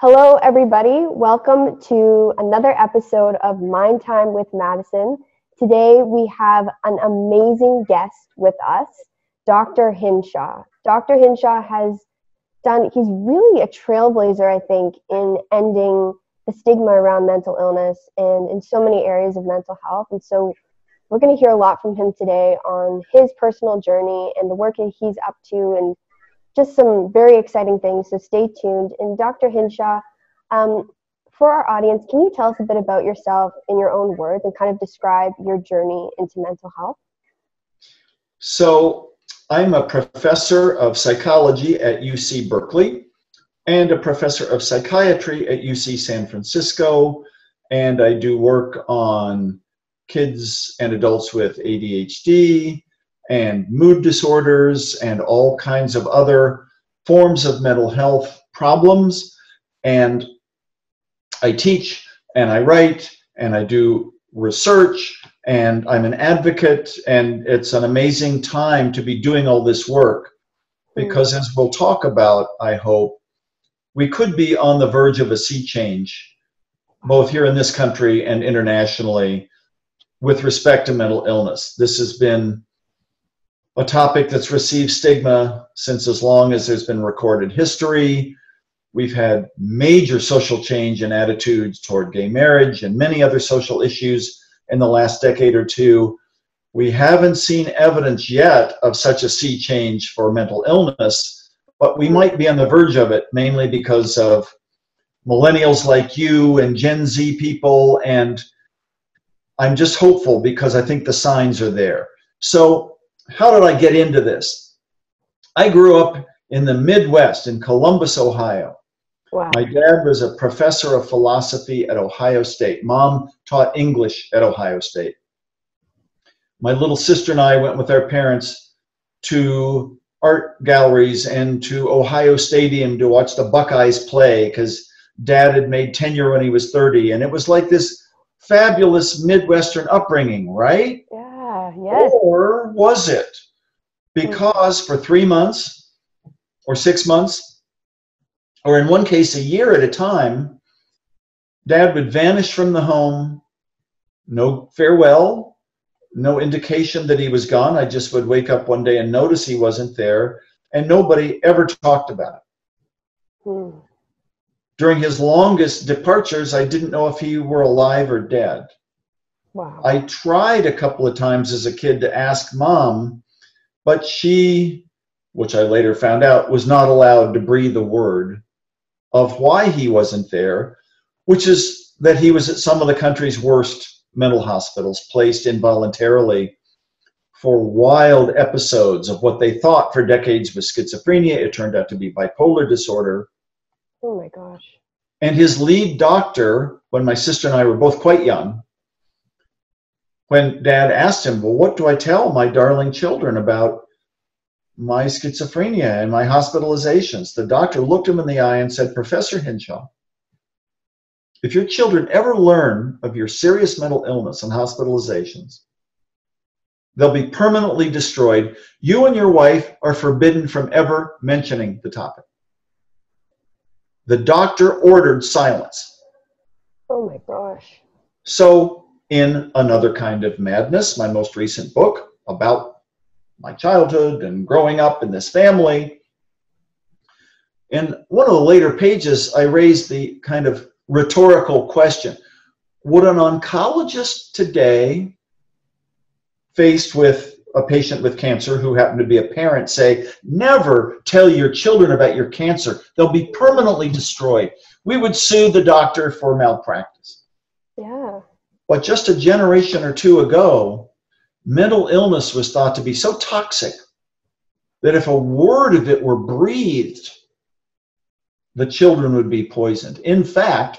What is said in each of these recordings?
Hello, everybody. Welcome to another episode of Mind Time with Madison. Today, we have an amazing guest with us, Dr. Hinshaw. Dr. Hinshaw he's really a trailblazer, I think, in ending the stigma around mental illness and in so many areas of mental health. And so we're going to hear a lot from him today on his personal journey and the work that he's up to and just some very exciting things, so stay tuned. And Dr. Hinshaw, for our audience, can you tell us a bit about yourself in your own words and kind of describe your journey into mental health? So I'm a professor of psychology at UC Berkeley and a professor of psychiatry at UC San Francisco, and I do work on kids and adults with ADHD, and mood disorders, and all kinds of other forms of mental health problems. And I teach, and I write, and I do research, and I'm an advocate, and it's an amazing time to be doing all this work, because as we'll talk about, I hope, we could be on the verge of a sea change, both here in this country and internationally, with respect to mental illness. This has been a topic that's received stigma since as long as there's been recorded history. We've had major social change in attitudes toward gay marriage and many other social issues in the last decade or two. We haven't seen evidence yet of such a sea change for mental illness, but we might be on the verge of it, mainly because of millennials like you and Gen Z people, and I'm just hopeful because I think the signs are there. So how did I get into this? I grew up in the Midwest in Columbus, Ohio. Wow. My dad was a professor of philosophy at Ohio State. Mom taught English at Ohio State. My little sister and I went with our parents to art galleries and to Ohio Stadium to watch the Buckeyes play because Dad had made tenure when he was 30. And it was like this fabulous Midwestern upbringing, right? Yeah, yes. Or was it? Because for 3 months or 6 months, or in one case a year at a time, Dad would vanish from the home, no farewell, no indication that he was gone. I just would wake up one day and notice he wasn't there, and nobody ever talked about it. During his longest departures, I didn't know if he were alive or dead. Wow. I tried a couple of times as a kid to ask Mom, but she, which I later found out, was not allowed to breathe a word of why he wasn't there, which is that he was at some of the country's worst mental hospitals, placed involuntarily for wild episodes of what they thought for decades was schizophrenia. It turned out to be bipolar disorder. Oh my gosh. And his lead doctor, when my sister and I were both quite young, when Dad asked him, well, what do I tell my darling children about my schizophrenia and my hospitalizations? The doctor looked him in the eye and said, Professor Hinshaw, if your children ever learn of your serious mental illness and hospitalizations, they'll be permanently destroyed. You and your wife are forbidden from ever mentioning the topic. The doctor ordered silence. Oh my gosh. So in Another Kind of Madness, my most recent book about my childhood and growing up in this family, in one of the later pages, I raised the kind of rhetorical question: would an oncologist today, faced with a patient with cancer who happened to be a parent, say, never tell your children about your cancer, they'll be permanently destroyed? We would sue the doctor for malpractice. Yeah. But just a generation or two ago, mental illness was thought to be so toxic that if a word of it were breathed, the children would be poisoned. In fact,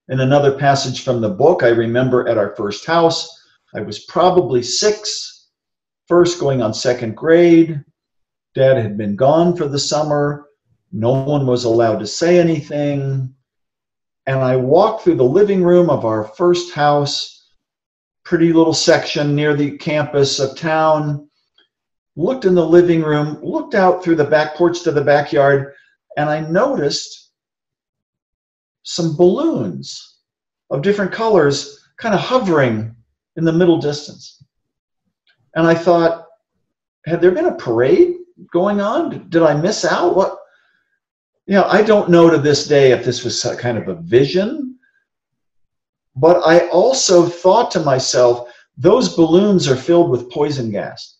in another passage from the book, I remember at our first house, I was probably 6, first going on 2nd grade. Dad had been gone for the summer. No one was allowed to say anything. And I walked through the living room of our first house, pretty little section near the campus of town, looked in the living room, looked out through the back porch to the backyard, and I noticed some balloons of different colors kind of hovering in the middle distance. And I thought, had there been a parade going on? Did I miss out? What? I don't know to this day if this was kind of a vision, but I also thought to myself, those balloons are filled with poison gas.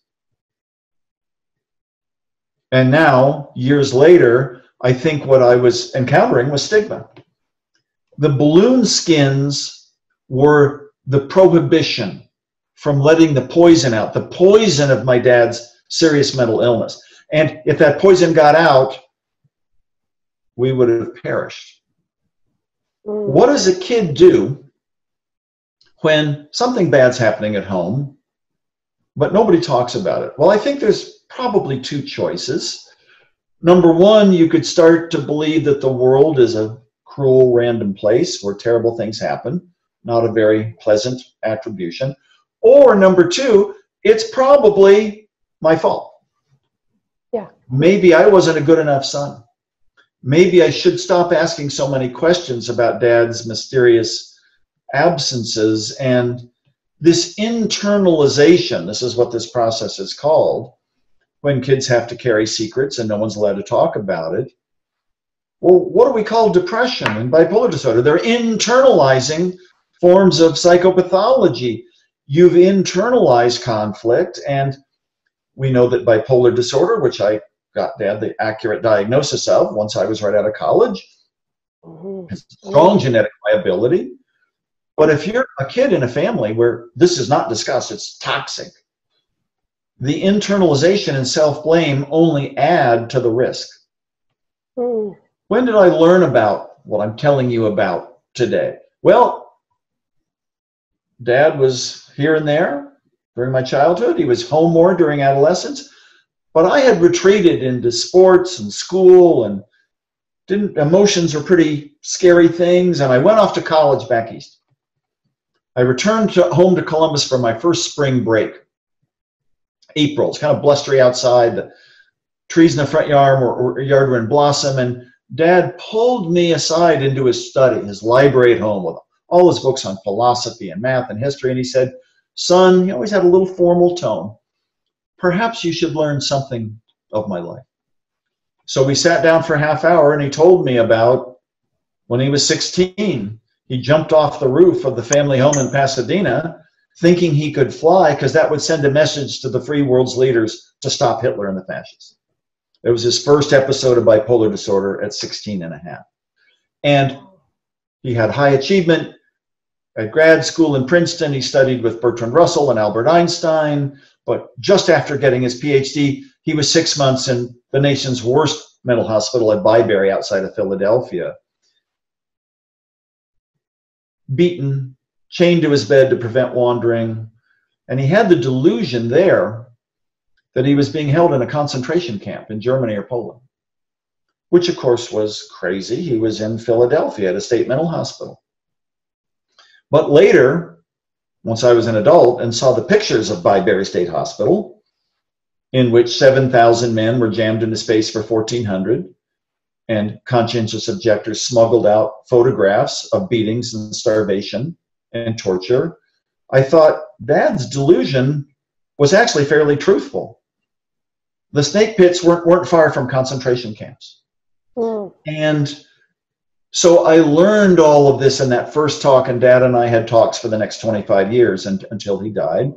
And now, years later, I think what I was encountering was stigma. The balloon skins were the prohibition from letting the poison out, the poison of my dad's serious mental illness. And if that poison got out, we would have perished. What does a kid do when something bad's happening at home, but nobody talks about it? Well, I think there's probably two choices. Number one, you could start to believe that the world is a cruel, random place where terrible things happen, not a very pleasant attribution. Or number two, it's probably my fault. Yeah. Maybe I wasn't a good enough son. Maybe I should stop asking so many questions about Dad's mysterious absences. And this internalization, this is what this process is called, when kids have to carry secrets and no one's allowed to talk about it. Well, what do we call depression and bipolar disorder? They're internalizing forms of psychopathology. You've internalized conflict, and we know that bipolar disorder, which I got Dad the accurate diagnosis of once I was right out of college, has strong genetic liability. But if you're a kid in a family where this is not discussed, it's toxic, the internalization and self-blame only add to the risk. When did I learn about what I'm telling you about today? Well, Dad was here and there during my childhood. He was home more during adolescence. But I had retreated into sports and school, and emotions were pretty scary things, and I went off to college back east. I returned home to Columbus for my first spring break. April, it's kind of blustery outside. The trees in the front yard were in blossom, and Dad pulled me aside into his study, his library at home, with all his books on philosophy and math and history, and he said, "Son," he always had a little formal tone, "perhaps you should learn something of my life." So we sat down for a half hour, and he told me about when he was 16, he jumped off the roof of the family home in Pasadena thinking he could fly because that would send a message to the free world's leaders to stop Hitler and the fascists. It was his first episode of bipolar disorder at 16 and a half. And he had high achievement. At grad school in Princeton, he studied with Bertrand Russell and Albert Einstein. But just after getting his PhD, he was 6 months in the nation's worst mental hospital at Byberry outside of Philadelphia. Beaten, chained to his bed to prevent wandering. And he had the delusion there that he was being held in a concentration camp in Germany or Poland, which of course was crazy. He was in Philadelphia at a state mental hospital. But later, once I was an adult and saw the pictures of Byberry State Hospital, in which 7,000 men were jammed into space for 1,400, and conscientious objectors smuggled out photographs of beatings and starvation and torture, I thought Dad's delusion was actually fairly truthful. The snake pits weren't far from concentration camps. And so I learned all of this in that first talk, and Dad and I had talks for the next 25 years until he died.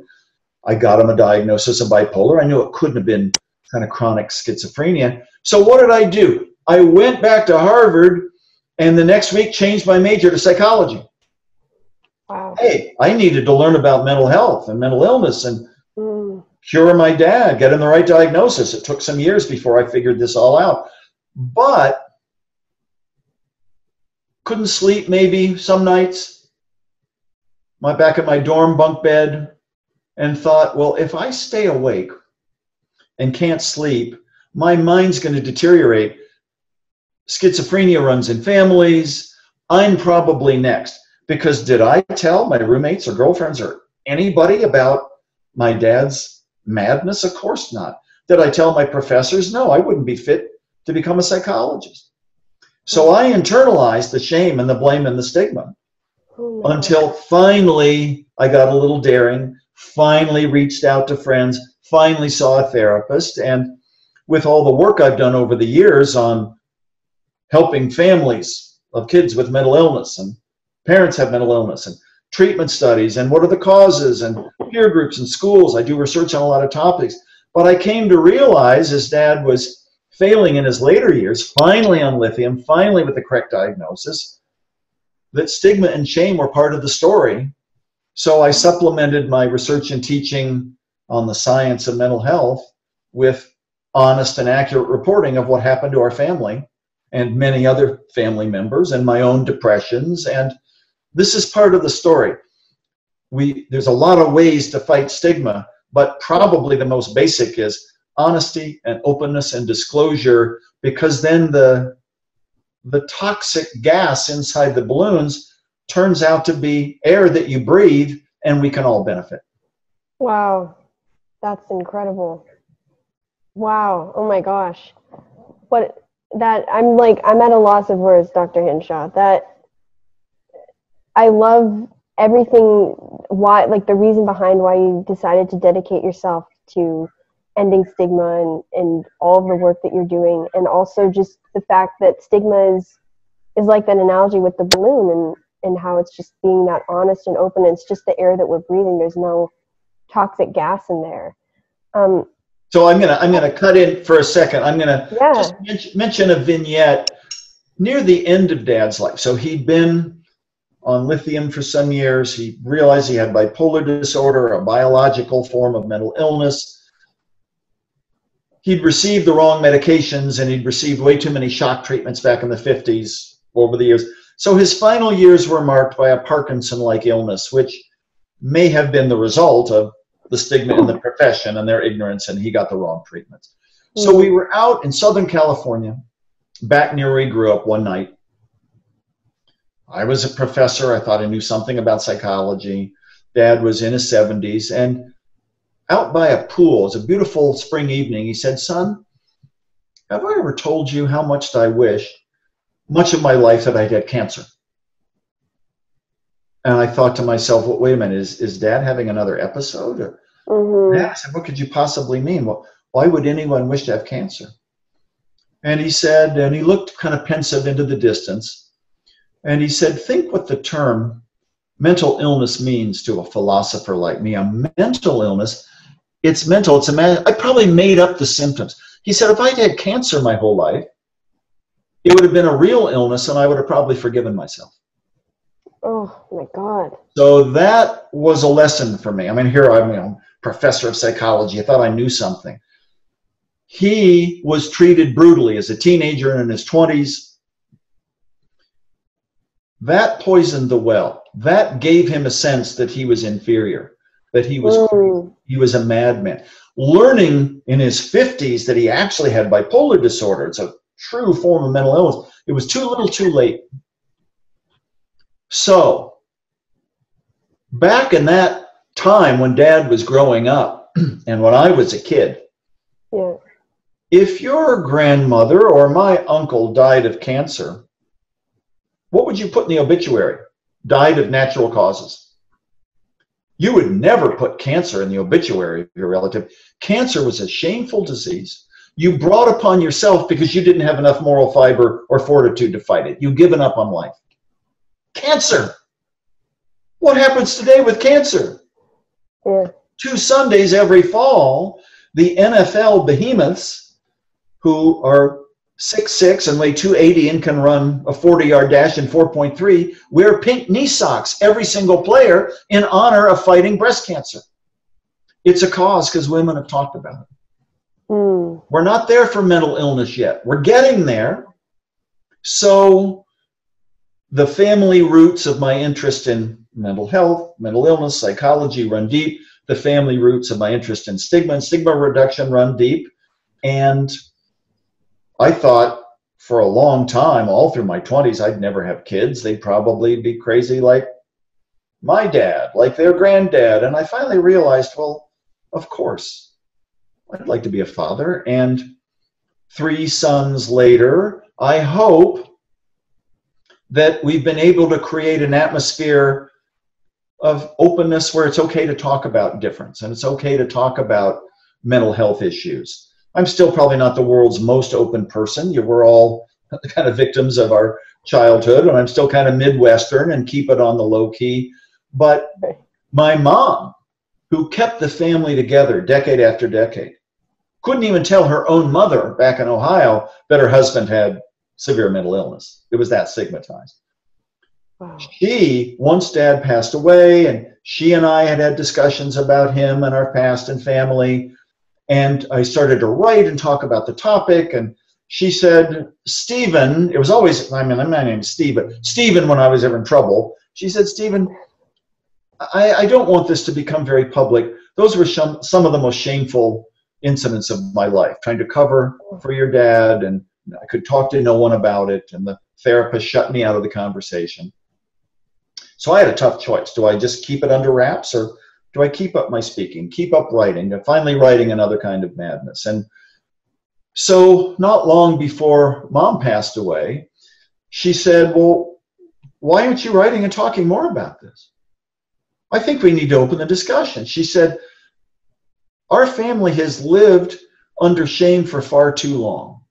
I got him a diagnosis of bipolar. I knew it couldn't have been kind of chronic schizophrenia. So what did I do? I went back to Harvard, and the next week changed my major to psychology. Wow. Hey, I needed to learn about mental health and mental illness and cure my dad, get him the right diagnosis. It took some years before I figured this all out. But couldn't sleep maybe some nights, back at my dorm bunk bed, and thought, well, if I stay awake and can't sleep, my mind's going to deteriorate. Schizophrenia runs in families. I'm probably next. Because did I tell my roommates or girlfriends or anybody about my dad's madness? Of course not. Did I tell my professors? No, I wouldn't be fit to become a psychologist. So I internalized the shame and the blame and the stigma Oh my until finally I got a little daring, finally reached out to friends, finally saw a therapist. And with all the work I've done over the years on helping families of kids with mental illness and parents have mental illness and treatment studies and what are the causes and peer groups and schools, I do research on a lot of topics. But I came to realize as Dad was failing in his later years, finally on lithium, finally with the correct diagnosis, that stigma and shame were part of the story. So I supplemented my research and teaching on the science of mental health with honest and accurate reporting of what happened to our family and many other family members and my own depressions. And this is part of the story. There's a lot of ways to fight stigma, but probably the most basic is honesty and openness and disclosure, because then the toxic gas inside the balloons turns out to be air that you breathe, and we can all benefit. Wow, that's incredible. Wow, oh my gosh. I'm at a loss of words, Dr. Hinshaw. I love everything, the reason behind why you decided to dedicate yourself to ending stigma and all of the work that you're doing, and also just the fact that stigma is like that analogy with the balloon and how it's just being that honest and open. It's just the air that we're breathing. There's no toxic gas in there. So I'm gonna cut in for a second. I'm gonna just mention a vignette near the end of Dad's life. So he'd been on lithium for some years. He realized he had bipolar disorder, a biological form of mental illness. He'd received the wrong medications, and he'd received way too many shock treatments back in the 50s over the years. So his final years were marked by a Parkinson-like illness, which may have been the result of the stigma in the profession and their ignorance, and he got the wrong treatments. So we were out in Southern California, back near where he grew up, one night. I was a professor. I thought I knew something about psychology. Dad was in his 70s, and out by a pool, it was a beautiful spring evening, he said, "Son, have I ever told you how much I wish much of my life that I'd had cancer?" And I thought to myself, well, wait a minute, is Dad having another episode? Dad, I said, what could you possibly mean? Well, why would anyone wish to have cancer? And he said, and he looked kind of pensive into the distance, and he said, think what the term mental illness means to a philosopher like me. A mental illness, it's mental, I probably made up the symptoms. He said, if I'd had cancer my whole life, it would have been a real illness, and I would have probably forgiven myself. Oh my God. So that was a lesson for me. I mean, here I'm a professor of psychology. I thought I knew something. He was treated brutally as a teenager and in his 20s. That poisoned the well. That gave him a sense that he was inferior, that he was crazy. He was a madman. Learning in his 50s that he actually had bipolar disorder, it's a true form of mental illness, it was too little too late. So, back in that time when Dad was growing up and when I was a kid, if your grandmother or my uncle died of cancer, what would you put in the obituary? Died of natural causes. You would never put cancer in the obituary of your relative. Cancer was a shameful disease you brought upon yourself because you didn't have enough moral fiber or fortitude to fight it. You've given up on life. Cancer. What happens today with cancer? 2 Sundays every fall, the NFL behemoths, who are 6'6" and weigh 280 and can run a 40-yard dash in 4.3, wear pink knee socks, every single player, in honor of fighting breast cancer. It's a cause because women have talked about it. We're not there for mental illness yet. We're getting there. So the family roots of my interest in mental health, mental illness, psychology run deep. The family roots of my interest in stigma and stigma reduction run deep. And I thought for a long time, all through my 20s, I'd never have kids. They'd probably be crazy like my dad, like their granddad. And I finally realized, well, of course, I'd like to be a father. And 3 sons later, I hope that we've been able to create an atmosphere of openness where it's okay to talk about difference and it's okay to talk about mental health issues. I'm still probably not the world's most open person. We're all kind of victims of our childhood, and I'm still kind of Midwestern and keep it on the low key. But my mom, who kept the family together decade after decade, couldn't even tell her own mother back in Ohio that her husband had severe mental illness. It was that stigmatized. Wow. Once Dad passed away, and she and I had discussions about him and our past and family, and I started to write and talk about the topic, and she said, Stephen, it was always, my name's Steve, but Stephen, when I was ever in trouble, she said, Stephen, I don't want this to become very public. Those were some of the most shameful incidents of my life, trying to cover for your dad, and I could talk to no one about it, and the therapist shut me out of the conversation. So I had a tough choice. Do I just keep it under wraps, or do I keep up my speaking, keep up writing, and finally writing another kind of madness? And so not long before Mom passed away, she said, well, why aren't you writing and talking more about this? I think we need to open the discussion. She said, our family has lived under shame for far too long.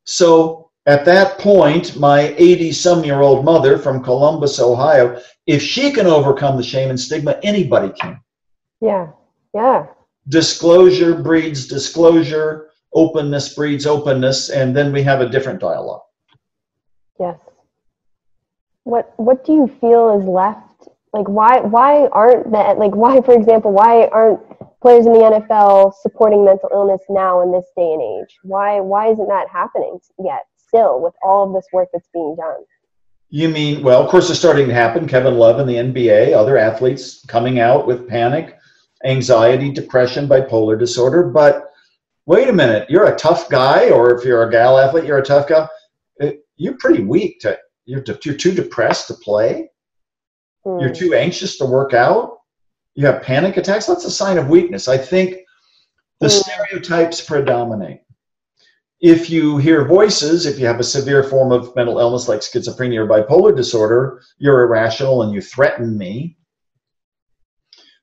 So at that point, my 80-some-year-old mother from Columbus, Ohio, if she can overcome the shame and stigma, anybody can. Yeah, yeah. Disclosure breeds disclosure, openness breeds openness, and then we have a different dialogue. Yes. What do you feel is left? Like, why aren't that, like, why, for example, why aren't players in the NFL supporting mental illness now in this day and age? Why isn't that happening yet? Still, with all of this work that's being done? You mean, well, of course it's starting to happen. Kevin Love in the NBA, other athletes coming out with panic, anxiety, depression, bipolar disorder. But wait a minute, you're a tough guy, or if you're a gal athlete, you're a tough guy. You're pretty weak. You're too depressed to play. You're too anxious to work out. You have panic attacks. That's a sign of weakness. I think the stereotypes predominate. If you hear voices, if you have a severe form of mental illness like schizophrenia or bipolar disorder, you're irrational and you threaten me.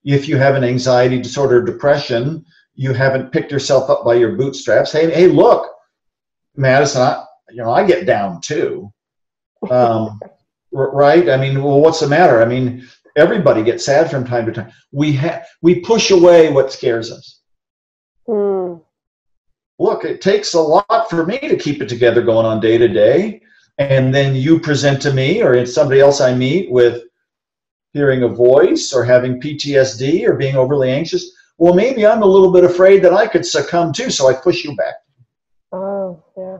If you have an anxiety disorder or depression, you haven't picked yourself up by your bootstraps. Hey, look, Madison, I get down too. Right? I mean, well, what's the matter? I mean, everybody gets sad from time to time. We push away what scares us. Look, it takes a lot for me to keep it together going on day to day. And then you present to me, or it's somebody else I meet, with hearing a voice or having PTSD or being overly anxious. Well, maybe I'm a little bit afraid that I could succumb too, so I push you back. Oh, yeah.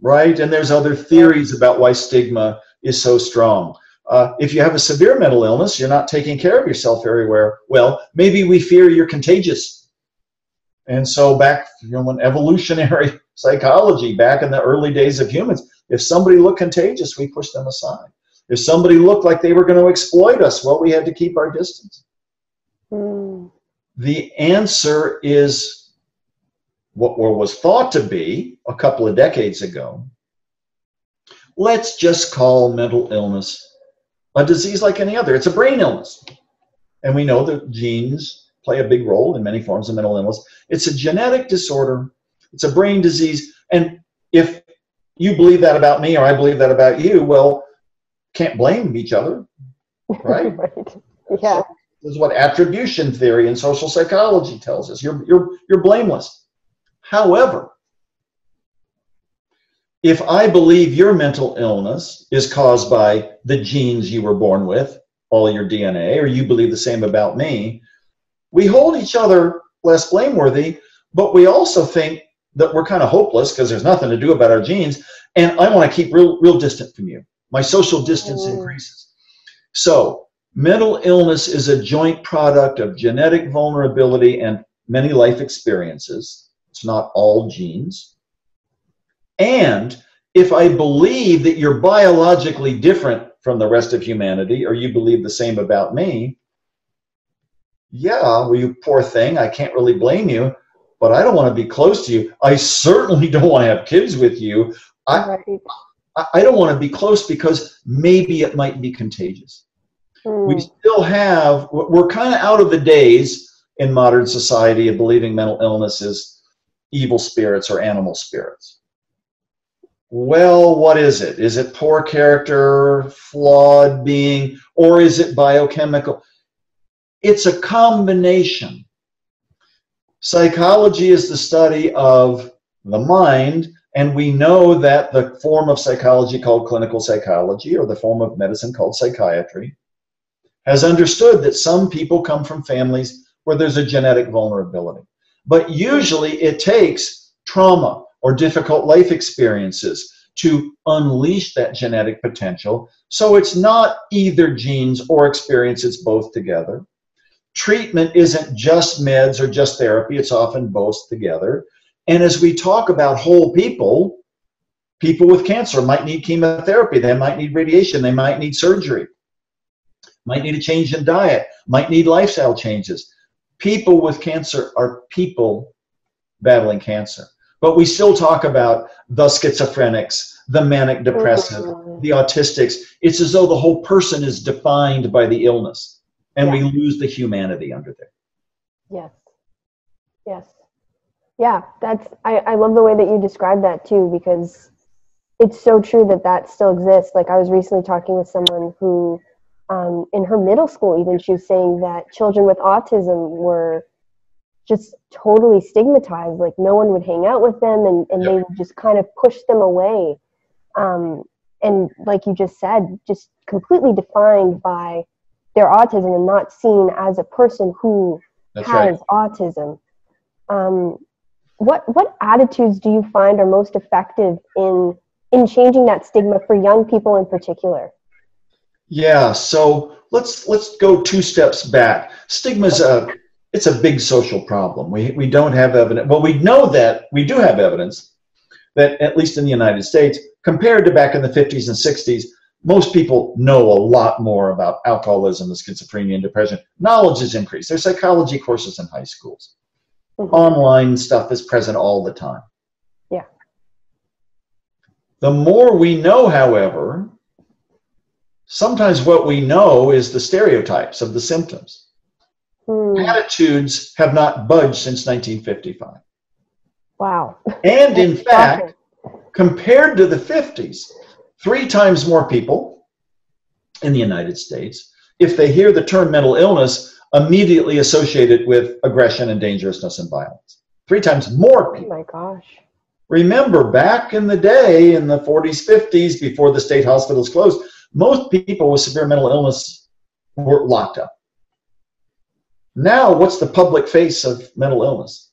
Right? And there's other theories about why stigma is so strong. If you have a severe mental illness, you're not taking care of yourself very well. Maybe we fear you're contagious. And so back, in evolutionary psychology, back in the early days of humans, if somebody looked contagious, we pushed them aside. If somebody looked like they were going to exploit us, well, we had to keep our distance. The answer is what was thought to be a couple of decades ago. Let's just call mental illness a disease like any other. It's a brain illness. And we know that genes play a big role in many forms of mental illness. It's a genetic disorder. It's a brain disease. And if you believe that about me or I believe that about you, well, can't blame each other, right? Right. Yeah. So this is what attribution theory and social psychology tells us. You're blameless. However, if I believe your mental illness is caused by the genes you were born with, all your DNA, or you believe the same about me, we hold each other less blameworthy, but we also think that we're kind of hopeless because there's nothing to do about our genes, and I want to keep real distant from you. My social distance increases. So mental illness is a joint product of genetic vulnerability and many life experiences. It's not all genes. And if I believe that you're biologically different from the rest of humanity, or you believe the same about me, yeah, well, you poor thing, I can't really blame you, but I don't want to be close to you. I certainly don't want to have kids with you. Right. I don't want to be close because maybe it might be contagious. We still have, we're kind of out of the days in modern society of believing mental illness is evil spirits or animal spirits. Well, what is it? Is it poor character, flawed being, or is it biochemical? It's a combination. Psychology is the study of the mind, and we know that the form of psychology called clinical psychology, or the form of medicine called psychiatry, has understood that some people come from families where there's a genetic vulnerability. But usually it takes trauma or difficult life experiences to unleash that genetic potential. So it's not either genes or experience, it's both together. Treatment isn't just meds or just therapy, it's often both together. And as we talk about whole people, people with cancer might need chemotherapy, they might need radiation, they might need surgery, might need a change in diet, might need lifestyle changes. People with cancer are people battling cancer. But we still talk about the schizophrenics, the manic depressive, the autistics. It's as though the whole person is defined by the illness, and we lose the humanity under there. Yes. Yes. Yeah, I love the way that you describe that too, because it's so true that that still exists. Like, I was recently talking with someone who, in her middle school even, she was saying that children with autism were just totally stigmatized. Like, no one would hang out with them, and they would just kind of push them away. And like you just said, just completely defined by their autism and not seen as a person who has autism. What attitudes do you find are most effective in changing that stigma for young people in particular? Yeah, so let's go 2 steps back. Stigma's it's a big social problem. We don't have evidence. Well, we know that we do have evidence that, at least in the United States, compared to back in the 50s and 60s, most people know a lot more about alcoholism and schizophrenia and depression. Knowledge has increased. There's psychology courses in high schools. Online stuff is present all the time. Yeah. The more we know, however, sometimes what we know is the stereotypes of the symptoms. Attitudes have not budged since 1955. Wow. And in fact, compared to the 50s, 3 times more people in the United States, if they hear the term mental illness, immediately associate it with aggression and dangerousness and violence. 3 times more people. Oh my gosh. Remember, back in the day, in the 40s, 50s, before the state hospitals closed, most people with severe mental illness were locked up. Now, what's the public face of mental illness?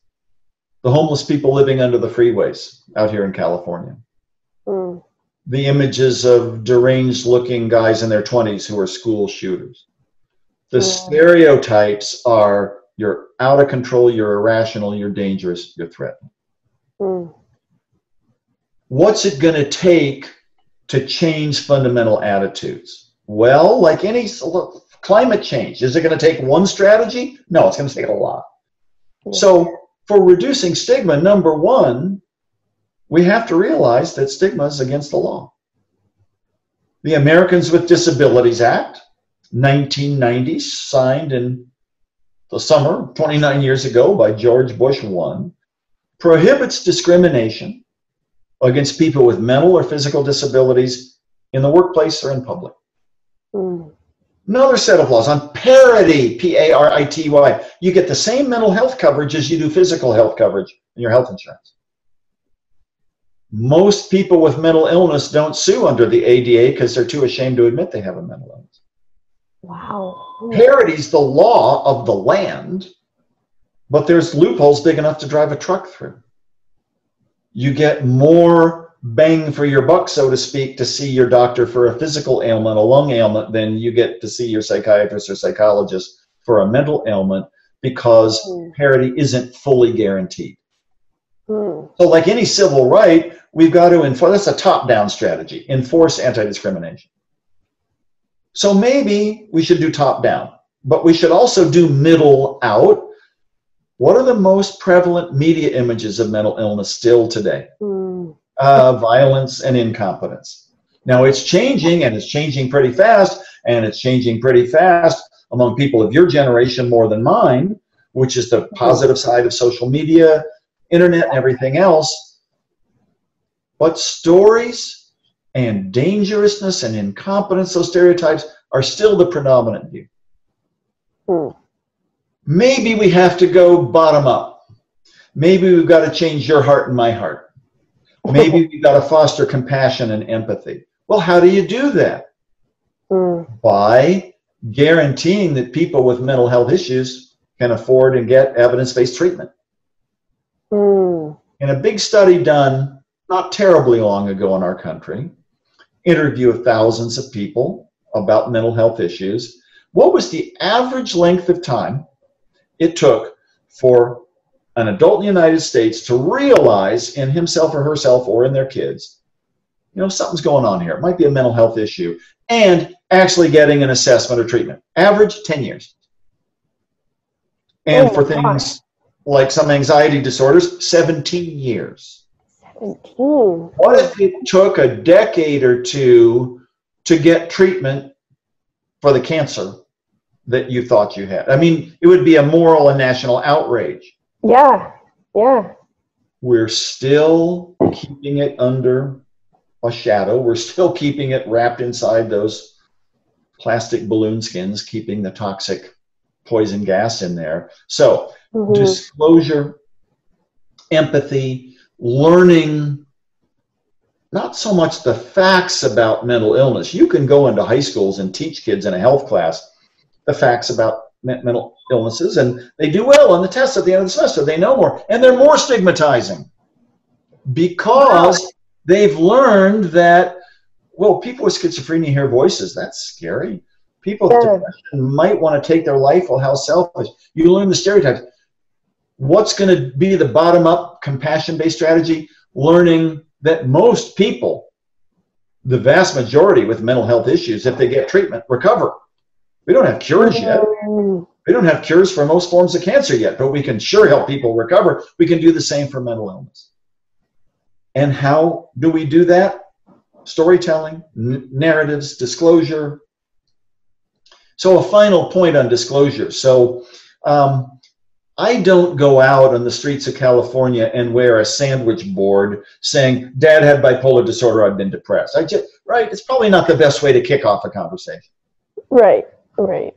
The homeless people living under the freeways out here in California. The images of deranged-looking guys in their 20s who are school shooters. The stereotypes are, you're out of control, you're irrational, you're dangerous, you're threatening. What's it going to take to change fundamental attitudes? Well, like any climate change, is it going to take one strategy? No, it's going to take a lot. So for reducing stigma, number 1, we have to realize that stigma is against the law. The Americans with Disabilities Act, 1990, signed in the summer, 29 years ago, by George Bush I, prohibits discrimination against people with mental or physical disabilities in the workplace or in public. Another set of laws on parity, P-A-R-I-T-Y. You get the same mental health coverage as you do physical health coverage in your health insurance. Most people with mental illness don't sue under the ADA because they're too ashamed to admit they have a mental illness. Wow. Parity's the law of the land, but there's loopholes big enough to drive a truck through. You get more bang for your buck, so to speak, to see your doctor for a physical ailment, a lung ailment, than you get to see your psychiatrist or psychologist for a mental ailment, because parity isn't fully guaranteed. So like any civil right, we've got to enforce, that's a top-down strategy, enforce anti-discrimination. So maybe we should do top-down, but we should also do middle out. What are the most prevalent media images of mental illness still today? Violence and incompetence. Now it's changing, and it's changing pretty fast, and it's changing pretty fast among people of your generation more than mine, which is the positive side of social media, internet, and everything else. But stories and dangerousness and incompetence, those stereotypes, are still the predominant view. Maybe we have to go bottom up. Maybe we've got to change your heart and my heart. Maybe we've got to foster compassion and empathy. Well, how do you do that? By guaranteeing that people with mental health issues can afford and get evidence-based treatment. In a big study done not terribly long ago in our country, interview of thousands of people about mental health issues, what was the average length of time it took for an adult in the United States to realize in himself or herself or in their kids, you know, something's going on here. It might be a mental health issue, and actually getting an assessment or treatment? Average, 10 years. And for things like some anxiety disorders, 17 years. 17. What if it took a decade or two to get treatment for the cancer that you thought you had? I mean, it would be a moral and national outrage. Yeah, yeah. We're still keeping it under a shadow. We're still keeping it wrapped inside those plastic balloon skins, keeping the toxic poison gas in there. So disclosure, empathy, learning, not so much the facts about mental illness. You can go into high schools and teach kids in a health class the facts about mental illnesses, and they do well on the tests at the end of the semester. They know more, and they're more stigmatizing because they've learned that, well, people with schizophrenia hear voices. That's scary. People with depression might want to take their life. Well, how selfish. You learn the stereotypes. What's going to be the bottom-up compassion-based strategy? Learning that most people, the vast majority with mental health issues, if they get treatment, recover. We don't have cures yet. We don't have cures for most forms of cancer yet, but we can sure help people recover. We can do the same for mental illness. And how do we do that? Storytelling, narratives, disclosure. So a final point on disclosure. So I don't go out on the streets of California and wear a sandwich board saying, Dad had bipolar disorder, I've been depressed. Right? It's probably not the best way to kick off a conversation. Right, right.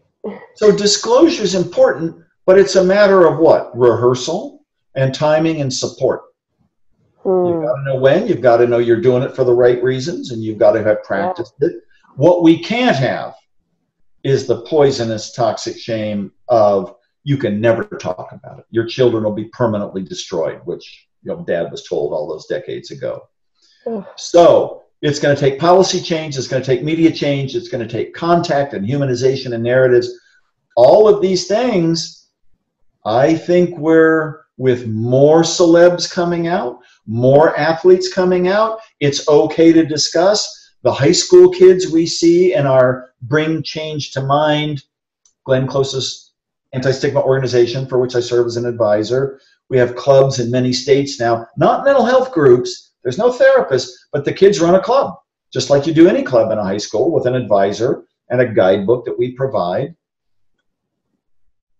So disclosure is important, but it's a matter of what? Rehearsal and timing and support. You've got to know when, you've got to know you're doing it for the right reasons, and you've got to have practiced it. What we can't have is the poisonous, toxic shame of you can never talk about it. Your children will be permanently destroyed, which Dad was told all those decades ago. So it's going to take policy change, it's going to take media change, it's going to take contact and humanization and narratives. All of these things, I think with more celebs coming out, more athletes coming out, it's okay to discuss. The high school kids we see in our Bring Change to Mind, Glenn Close's anti-stigma organization, for which I serve as an advisor. We have clubs in many states now, not mental health groups. There's no therapist, but the kids run a club, just like you do any club in a high school, with an advisor and a guidebook that we provide.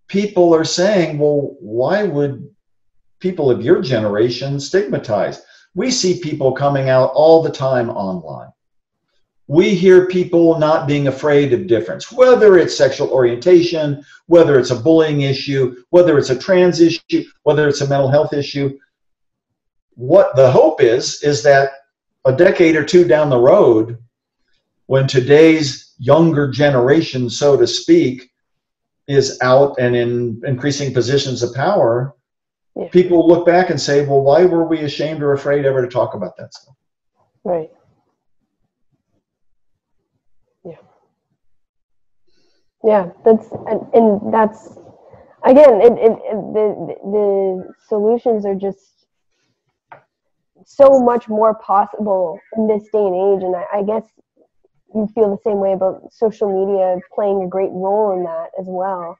People are saying, well, why would people of your generation stigmatize? We see people coming out all the time online. We hear people not being afraid of difference, whether it's sexual orientation, whether it's a bullying issue, whether it's a trans issue, whether it's a mental health issue. What the hope is that a decade or two down the road, when today's younger generation, so to speak, is out and in increasing positions of power, people look back and say, well, why were we ashamed or afraid ever to talk about that stuff? Right. Yeah, that's again, the solutions are just so much more possible in this day and age, and I guess you feel the same way about social media playing a great role in that as well,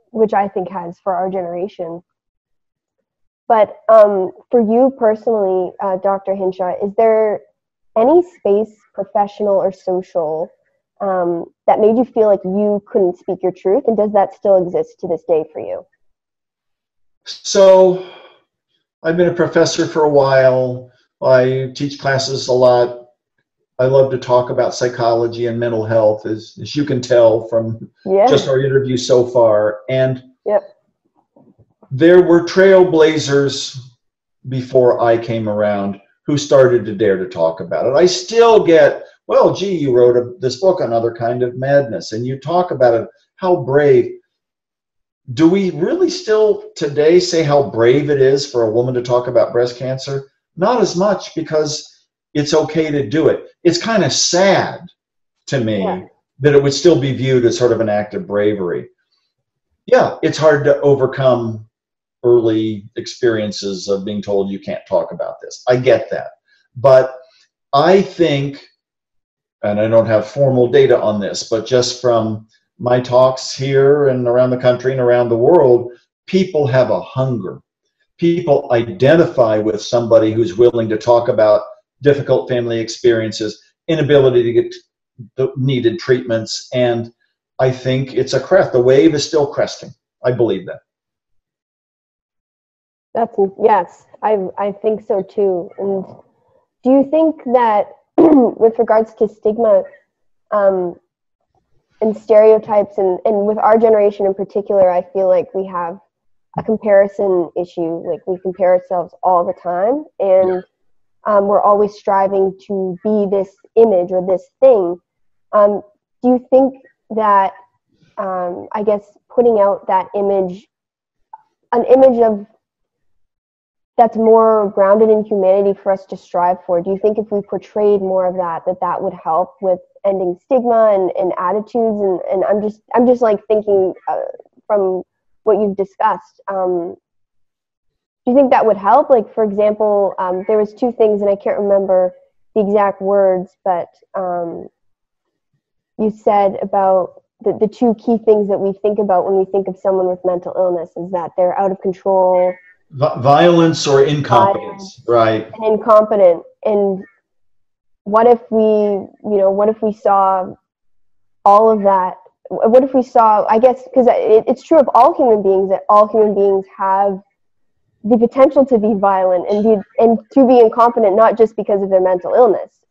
which I think has for our generation. But for you personally, Dr. Hinshaw, is there any space, professional or social, that made you feel like you couldn't speak your truth? And does that still exist to this day for you? So I've been a professor for a while. I teach classes a lot. I love to talk about psychology and mental health, as you can tell from just our interview so far. And there were trailblazers before I came around who started to dare to talk about it. I still get, well, gee, you wrote this book, Another Kind of Madness, and you talk about it. How brave. Do we really still today say how brave it is for a woman to talk about breast cancer? Not as much, because it's okay to do it. It's kind of sad to me that it would still be viewed as sort of an act of bravery. Yeah, it's hard to overcome early experiences of being told you can't talk about this. I get that. But I think, and I don't have formal data on this, but just from my talks here and around the country and around the world, people have a hunger. People identify with somebody who's willing to talk about difficult family experiences, inability to get the needed treatments, and I think it's a crest. The wave is still cresting. I believe that. Yes, I think so too. And do you think that with regards to stigma and stereotypes, and with our generation in particular, I feel like we have a comparison issue. Like, we compare ourselves all the time, and we're always striving to be this image or this thing. Do you think that, I guess, putting out that image, an image of that's more grounded in humanity for us to strive for, do you think if we portrayed more of that, that would help with ending stigma and attitudes? And I'm just like thinking from what you've discussed. Do you think that would help? Like, for example, there was two things, and I can't remember the exact words, but you said about the two key things that we think about when we think of someone with mental illness is that they're out of control. Violence or incompetence, right? And incompetent. And what if we saw all of that? What if we saw, I guess, because it's true of all human beings, that all human beings have the potential to be violent and to be incompetent, not just because of their mental illness.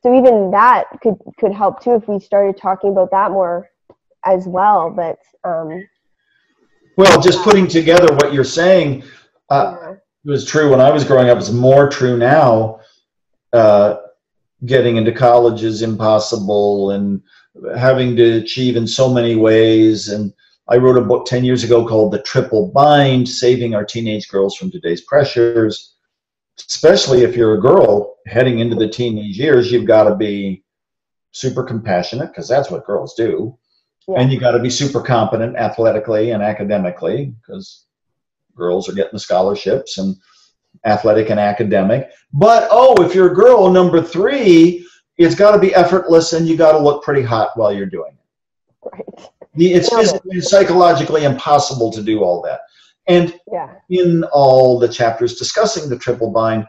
So even that could help too if we started talking about that more as well. But well, just putting together what you're saying, was true when I was growing up. It's more true now. Getting into college is impossible, and having to achieve in so many ways. And I wrote a book 10 years ago called The Triple Bind, Saving Our Teenage Girls from Today's Pressures. Especially if you're a girl heading into the teenage years, you've got to be super compassionate, because that's what girls do. And you got to be super competent athletically and academically, because girls are getting the scholarships, and athletic and academic. But, if you're a girl, number 3, it's got to be effortless, and you got to look pretty hot while you're doing it. Right. It's physically and psychologically impossible to do all that. And in all the chapters discussing the triple bind,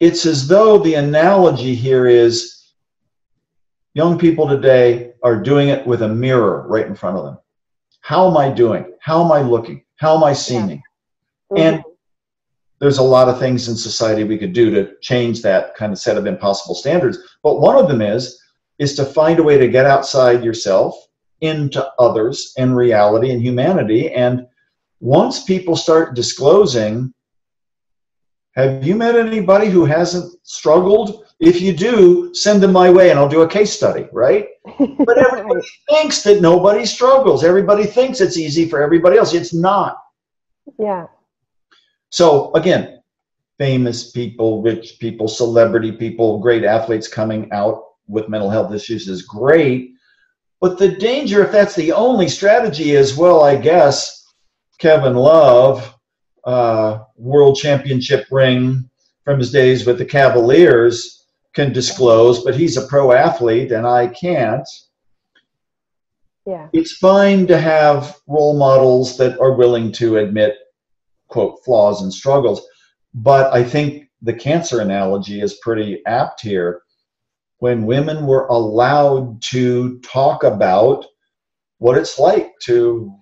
it's as though the analogy here is young people today are doing it with a mirror right in front of them. How am I doing? How am I looking? How am I seeming? And there's a lot of things in society we could do to change that kind of set of impossible standards. But one of them is to find a way to get outside yourself into others and reality and humanity. And once people start disclosing, have you met anybody who hasn't struggled? If you do, send them my way and I'll do a case study, right? But everybody thinks that nobody struggles. Everybody thinks it's easy for everybody else. It's not. Yeah. So again, famous people, rich people, celebrity people, great athletes coming out with mental health issues is great. But the danger, if that's the only strategy, is, well, I guess Kevin Love, world championship ring from his days with the Cavaliers, can disclose, but he's a pro athlete and I can't. Yeah. It's fine to have role models that are willing to admit, quote, flaws and struggles. But I think the cancer analogy is pretty apt here. When women were allowed to talk about what it's like to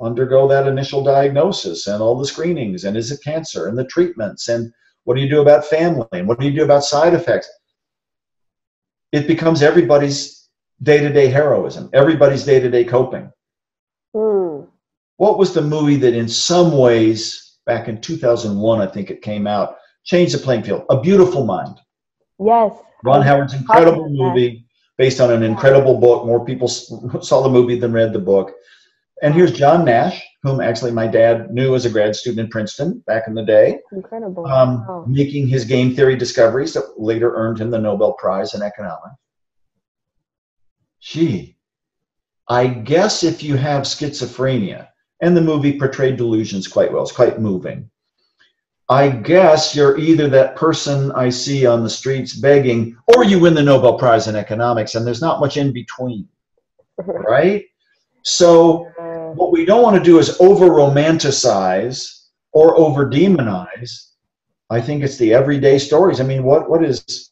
undergo that initial diagnosis and all the screenings, and is it cancer, and the treatments, and what do you do about family, and what do you do about side effects, it becomes everybody's day-to-day heroism, everybody's day-to-day coping. What was the movie that in some ways, back in 2001, I think it came out, changed the playing field? A Beautiful Mind. Yes. Ron Howard's incredible movie based on an incredible book. More people saw the movie than read the book. And here's John Nash, whom actually my dad knew as a grad student in Princeton back in the day. Incredible. Wow. Making his game theory discoveries that later earned him the Nobel Prize in economics. Gee, I guess if you have schizophrenia, and the movie portrayed delusions quite well, it's quite moving, I guess you're either that person I see on the streets begging, or you win the Nobel Prize in economics, and there's not much in between, right? So what we don't want to do is over-romanticize or over-demonize. I think it's the everyday stories. I mean, what is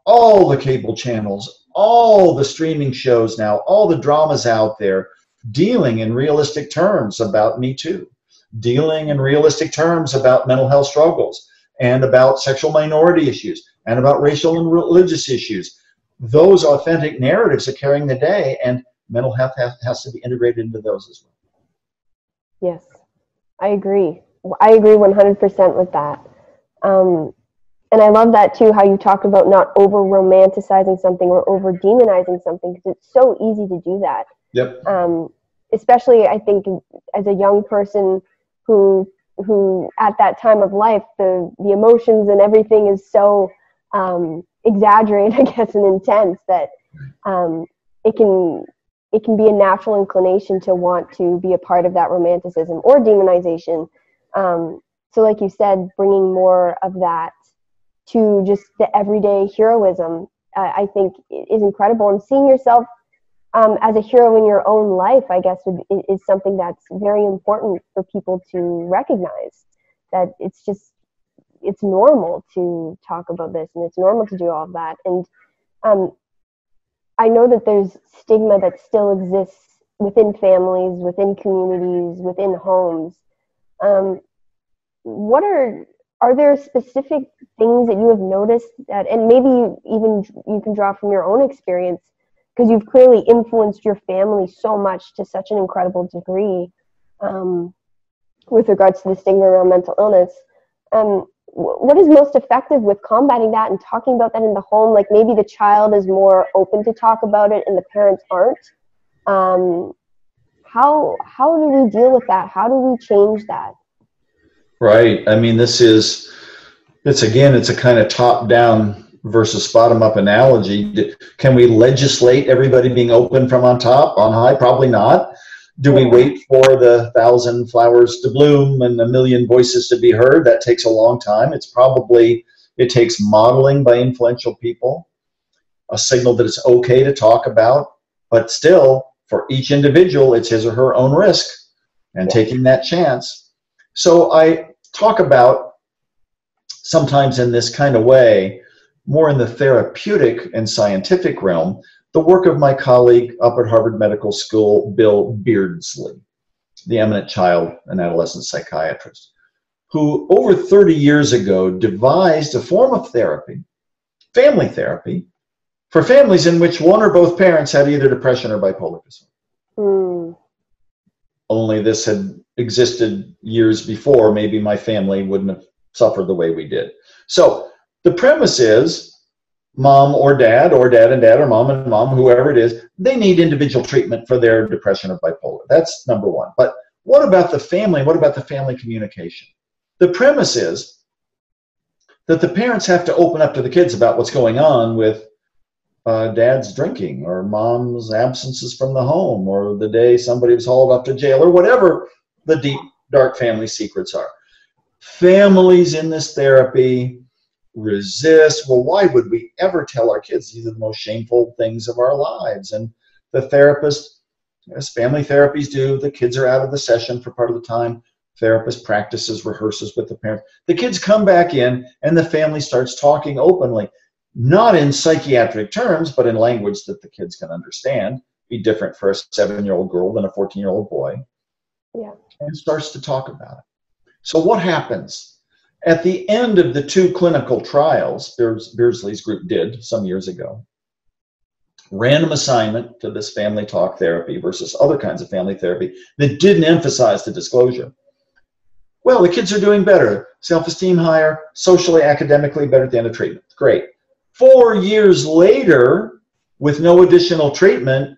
all the cable channels, all the streaming shows now, all the dramas out there dealing in realistic terms about Me Too, dealing in realistic terms about mental health struggles, and about sexual minority issues, and about racial and religious issues. Those authentic narratives are carrying the day, and mental health has to be integrated into those as well. Yes, I agree. I agree 100% with that. And I love that too, how you talked about not over-romanticizing something or over-demonizing something, because it's so easy to do that. Yep. Especially, I think, as a young person who at that time of life, the emotions and everything is so exaggerated, I guess, and intense that it can be a natural inclination to want to be a part of that romanticism or demonization. So like you said, bringing more of that to just the everyday heroism, I think is incredible. And seeing yourself as a hero in your own life, I guess, is something that's very important for people to recognize, that it's normal to talk about this, and it's normal to do all of that. And I know that there's stigma that still exists within families, within communities, within homes. Are there specific things that you have noticed that, and maybe even you can draw from your own experience, because you've clearly influenced your family so much to such an incredible degree with regards to the stigma around mental illness. What is most effective with combating that and talking about that in the home? Like, maybe the child is more open to talk about it and the parents aren't. How do we deal with that? How do we change that? Right. I mean, it's a kind of top-down versus bottom-up analogy. Can we legislate everybody being open from on top, on high? Probably not. Do we wait for the 1,000 flowers to bloom and 1,000,000 voices to be heard? That takes a long time. It takes modeling by influential people, a signal that it's okay to talk about, but still, for each individual, it's his or her own risk and taking that chance. So I talk about, sometimes in this kind of way, more in the therapeutic and scientific realm, the work of my colleague up at Harvard Medical School, Bill Beardsley, the eminent child and adolescent psychiatrist, who over 30 years ago devised a form of therapy, family therapy, for families in which one or both parents had either depression or bipolar disorder. Only this had existed years before, maybe my family wouldn't have suffered the way we did. So the premise is, mom or dad and dad, or mom and mom, whoever it is, they need individual treatment for their depression or bipolar. That's number one. But what about the family? What about the family communication? The premise is that the parents have to open up to the kids about what's going on with dad's drinking, or mom's absences from the home, or the day somebody was hauled up to jail, or whatever the deep, dark family secrets are. Families in this therapy resist. Well, why would we ever tell our kids these are the most shameful things of our lives? And the therapist, as family therapies do, the kids are out of the session for part of the time. Therapist practices, rehearses with the parents. The kids come back in and the family starts talking openly, not in psychiatric terms, but in language that the kids can understand. Be different for a 7-year-old girl than a 14-year-old boy. Yeah. And starts to talk about it. So what happens? At the end of the 2 clinical trials Beardsley's group did some years ago, random assignment to this family talk therapy versus other kinds of family therapy that didn't emphasize the disclosure. Well, the kids are doing better, self-esteem higher, socially, academically better at the end of treatment. Great. 4 years later, with no additional treatment,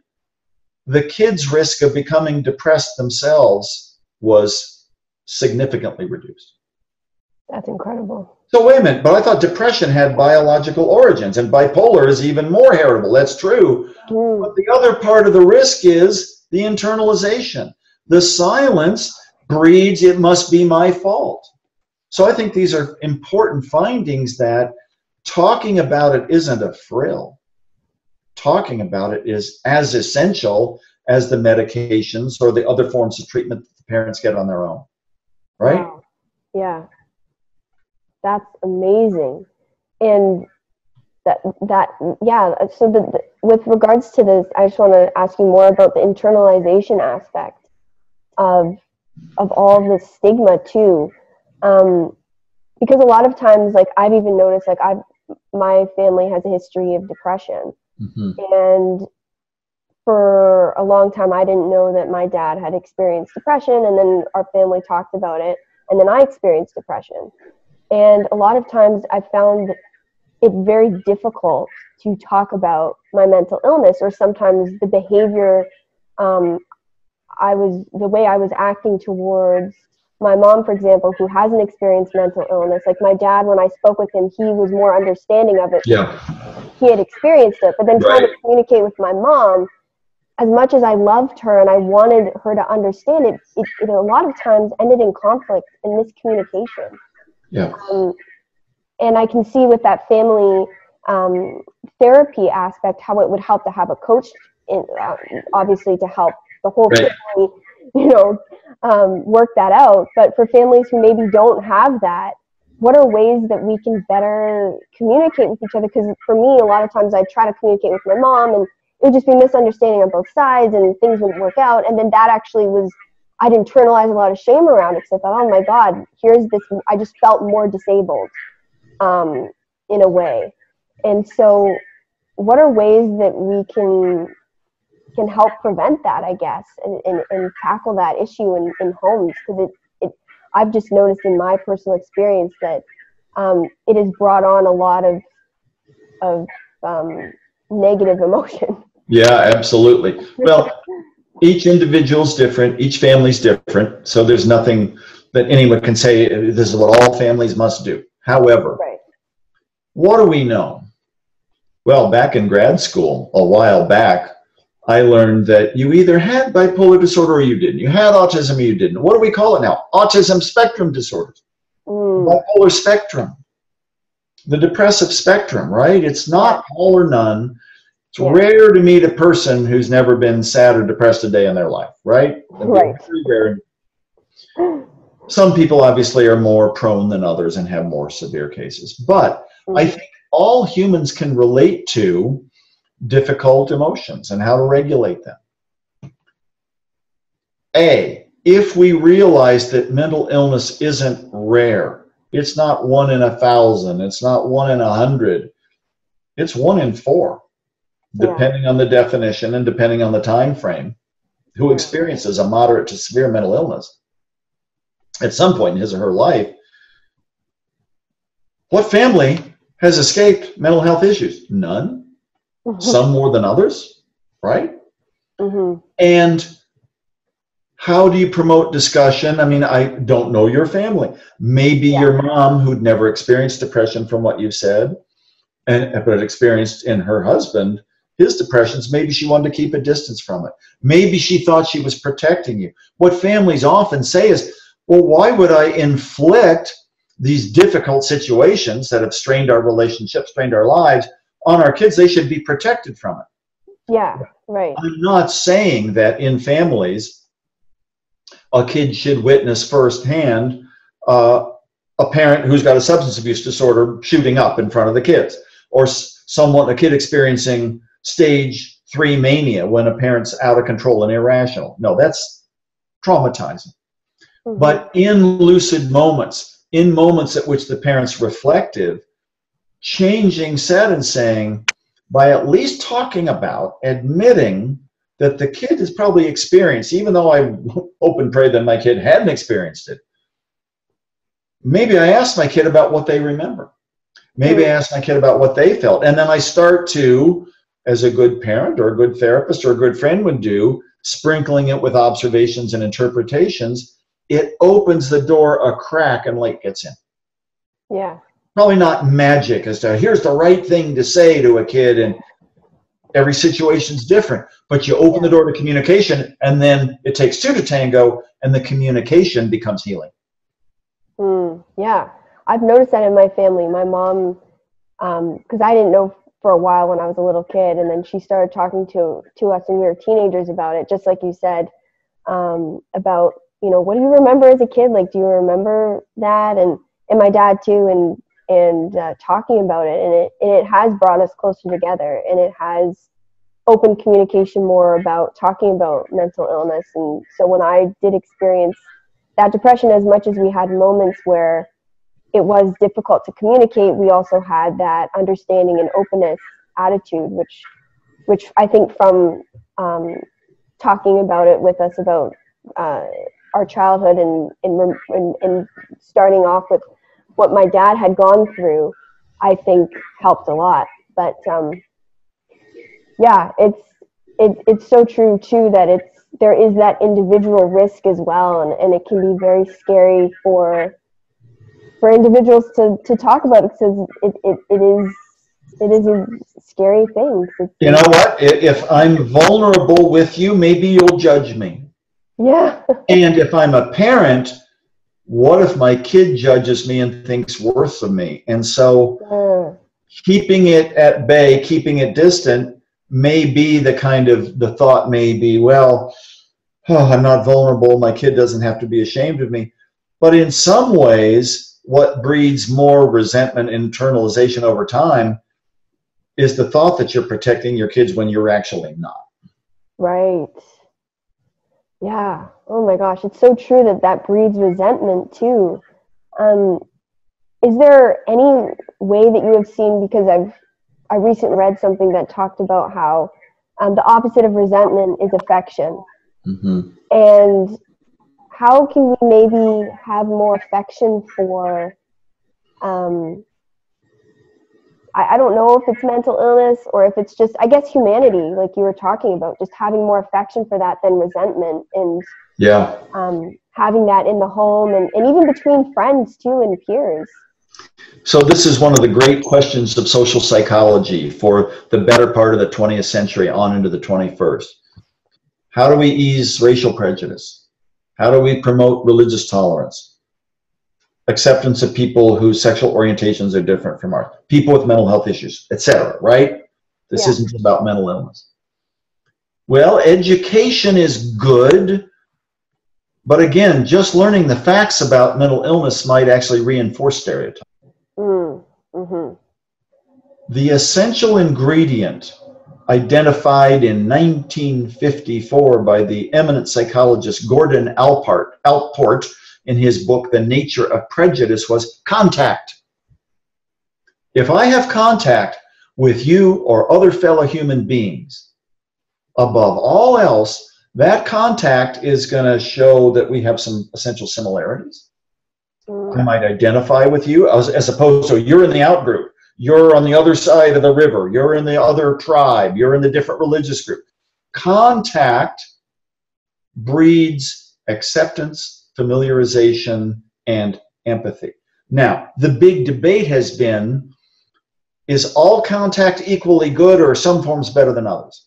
the kids' risk of becoming depressed themselves was significantly reduced. That's incredible. So wait a minute, but I thought depression had biological origins, and bipolar is even more heritable. That's true. But the other part of the risk is the internalization. The silence breeds, it must be my fault. So I think these are important findings, that talking about it isn't a frill. Talking about it is as essential as the medications or the other forms of treatment that the parents get on their own. Right? Wow. Yeah. That's amazing. And so with regards to this, I just want to ask you more about the internalization aspect of all of this stigma too. Because a lot of times, like, I've even noticed, like, my family has a history of depression. Mm-hmm. And for a long time, I didn't know that my dad had experienced depression, and then our family talked about it, and then I experienced depression. And a lot of times I found it very difficult to talk about my mental illness, or sometimes the behavior, the way I was acting towards my mom, for example, who hasn't experienced mental illness. Like, my dad, when I spoke with him, he was more understanding of it. Yeah. He had experienced it. But then trying Right. to communicate with my mom, as much as I loved her and I wanted her to understand it, it a lot of times ended in conflict and miscommunication. Yeah. And I can see with that family therapy aspect how it would help to have a coach, obviously, to help the whole Right. family, work that out. But for families who maybe don't have that, what are ways that we can better communicate with each other? Because for me, a lot of times I try to communicate with my mom, and it would just be misunderstanding on both sides, and things wouldn't work out. And then that actually I'd internalize a lot of shame around it, because I thought, oh my God, here's this, I just felt more disabled in a way. And so what are ways that we can help prevent that, I guess, and tackle that issue in homes? Because I've just noticed in my personal experience that it has brought on a lot of negative emotion. Yeah, absolutely. Well, each individual's different, each family's different, so there's nothing that anyone can say this is what all families must do. However, Right. What do we know? Well, back in grad school, a while back, I learned that you either had bipolar disorder or you didn't. You had autism or you didn't. What do we call it now? Autism spectrum disorders. Bipolar spectrum. The depressive spectrum, right? It's not all or none. It's rare to meet a person who's never been sad or depressed a day in their life, right? Right. Very rare. Some people obviously are more prone than others and have more severe cases. But I think all humans can relate to difficult emotions and how to regulate them. If we realize that mental illness isn't rare, it's not 1 in 1,000, it's not 1 in 100, it's 1 in 4, depending on the definition and depending on the time frame, who experiences a moderate to severe mental illness at some point in his or her life. What family has escaped mental health issues? None. Some more than others, right? And how do you promote discussion? I mean, I don't know your family. Maybe your mom, who'd never experienced depression from what you've said, but experienced in her husband his depressions, maybe she wanted to keep a distance from it. Maybe she thought she was protecting you. What families often say is, well, why would I inflict these difficult situations that have strained our relationships, strained our lives on our kids? They should be protected from it. Yeah, right. I'm not saying that in families a kid should witness firsthand a parent who's got a substance abuse disorder shooting up in front of the kids, or a kid experiencing stage 3 mania when a parent's out of control and irrational. No, that's traumatizing. Mm-hmm. But in lucid moments, in moments at which the parent's reflective, changing set and saying, by at least talking about, admitting that the kid has probably experienced, even though I hope and pray that my kid hadn't experienced it, maybe I asked my kid about what they remember. Maybe I asked my kid about what they felt. And then I start to, as a good parent or a good therapist or a good friend would do, sprinkling it with observations and interpretations, it opens the door a crack and light gets in. Yeah. Probably not magic as to here's the right thing to say to a kid, and every situation's different, but you open the door to communication, and then it takes two to tango, and the communication becomes healing. Yeah, I've noticed that in my family. My mom, because I didn't know for a while when I was a little kid, and then she started talking to us when we were teenagers about it, just like you said, about, what do you remember as a kid? Like, do you remember that? And my dad too, and talking about it, and it has brought us closer together, and it has opened communication more about talking about mental illness. And so when I did experience that depression, as much as we had moments where it was difficult to communicate, we also had that understanding and openness attitude, which I think from talking about it with us about our childhood and starting off with what my dad had gone through, I think helped a lot. But yeah, it's so true too that there is that individual risk as well, and it can be very scary for individuals to talk about, because it is a scary thing. You know what? If I'm vulnerable with you, maybe you'll judge me. Yeah. And if I'm a parent, what if my kid judges me and thinks worse of me? And so keeping it at bay, keeping it distant, may be the thought may be, well, I'm not vulnerable, my kid doesn't have to be ashamed of me. But in some ways, what breeds more resentment and internalization over time is the thought that you're protecting your kids when you're actually not. Right. Yeah. Oh my gosh, it's so true that breeds resentment too. Is there any way that you have seen, because I recently read something that talked about how the opposite of resentment is affection. Mm-hmm. And how can we maybe have more affection for, I don't know if it's mental illness or if it's just, I guess, humanity, like you were talking about, just having more affection for that than resentment, and having that in the home and even between friends too and peers. So this is one of the great questions of social psychology for the better part of the 20th century on into the 21st. How do we ease racial prejudice? How do we promote religious tolerance? Acceptance of people whose sexual orientations are different from ours, people with mental health issues, etc., right? This isn't about mental illness. Well, education is good, but again, just learning the facts about mental illness might actually reinforce stereotypes. Mm-hmm. The essential ingredient identified in 1954 by the eminent psychologist Gordon Allport in his book, The Nature of Prejudice, was contact. If I have contact with you or other fellow human beings, above all else, that contact is going to show that we have some essential similarities. I might identify with you as opposed to you're in the out group, you're on the other side of the river, you're in the other tribe, you're in the different religious group. Contact breeds acceptance, familiarization, and empathy. Now, the big debate has been, is all contact equally good, or are some forms better than others?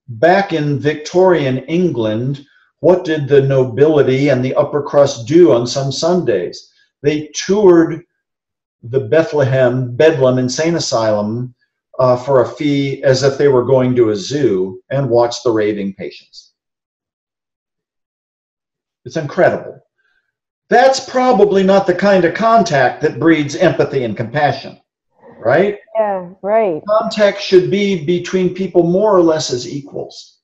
Back in Victorian England, what did the nobility and the upper crust do on some Sundays? They toured the Bedlam Insane Asylum for a fee, as if they were going to a zoo, and watched the raving patients. It's incredible. That's probably not the kind of contact that breeds empathy and compassion, right? Yeah, right. Contact should be between people more or less as equals.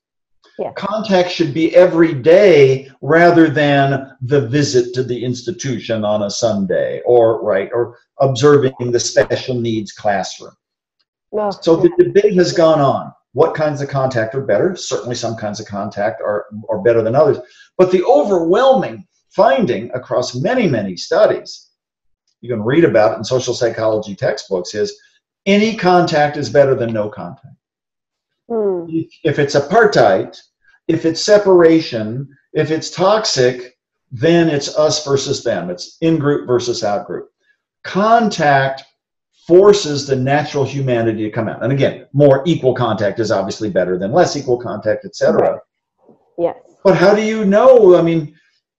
Yeah. Contact should be every day rather than the visit to the institution on a Sunday or observing the special needs classroom. Oh, So the debate has gone on. What kinds of contact are better? Certainly some kinds of contact are better than others. But the overwhelming finding across many, many studies, you can read about it in social psychology textbooks, is any contact is better than no contact. If it's apartheid, if it's separation, if it's toxic, then it's us versus them. It's in-group versus out-group. Contact forces the natural humanity to come out. And again, more equal contact is obviously better than less equal contact, etc. Right. Yes. But how do you know? I mean,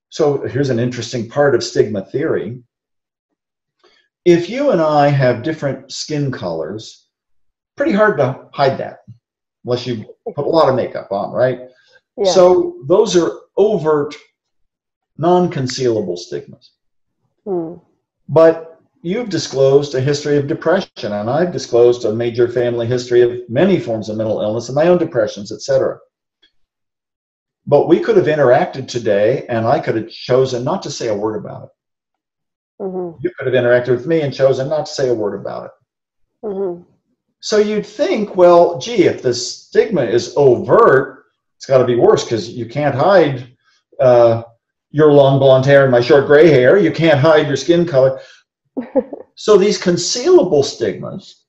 so here's an interesting part of stigma theory. If you and I have different skin colors, pretty hard to hide that unless you put a lot of makeup on, right? Yeah. So those are overt, non-concealable stigmas. But you've disclosed a history of depression, and I've disclosed a major family history of many forms of mental illness and my own depressions, etc. But we could have interacted today, and I could have chosen not to say a word about it. You could have interacted with me and chosen not to say a word about it. So you'd think, well, gee, if the stigma is overt, it's got to be worse because you can't hide your long blonde hair and my short gray hair. You can't hide your skin color. So these concealable stigmas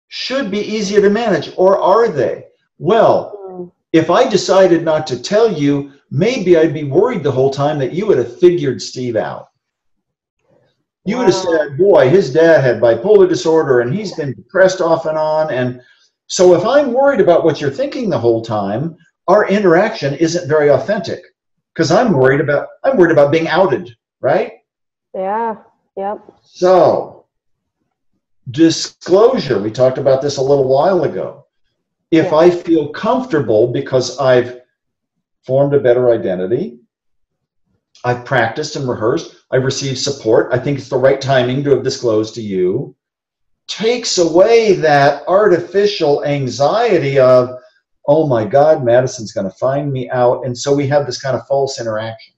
should be easier to manage, or are they? Well, if I decided not to tell you, maybe I'd be worried the whole time that you would have figured Steve out. You would have said, boy, his dad had bipolar disorder and he's been depressed off and on. And so if I'm worried about what you're thinking the whole time, our interaction isn't very authentic because I'm worried about being outed, right? Yeah. Yep. So disclosure, we talked about this a little while ago. If I feel comfortable because I've formed a better identity, I've practiced and rehearsed, I've received support, I think it's the right timing to have disclosed to you, takes away that artificial anxiety of, oh my God, Madison's going to find me out. And so we have this kind of false interaction.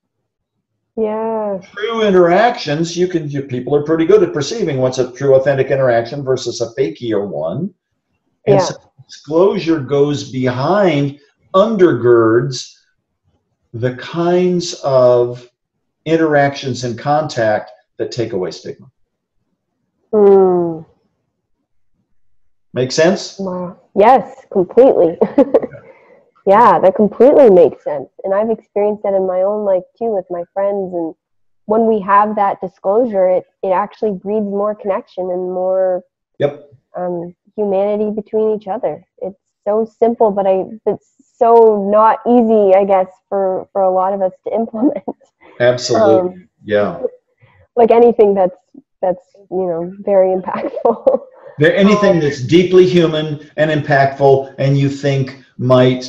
Yeah. True interactions, people are pretty good at perceiving what's a true authentic interaction versus a fakier one. And so disclosure goes behind, undergirds the kinds of interactions and contact that take away stigma. Make sense? Wow. Yes, completely. Yeah, that completely makes sense. And I've experienced that in my own life too with my friends. And when we have that disclosure, it actually breeds more connection and more humanity between each other. It's so simple, but it's so not easy, I guess, for a lot of us to implement. Absolutely. Yeah. Like anything that's very impactful. Anything that's deeply human and impactful and you think might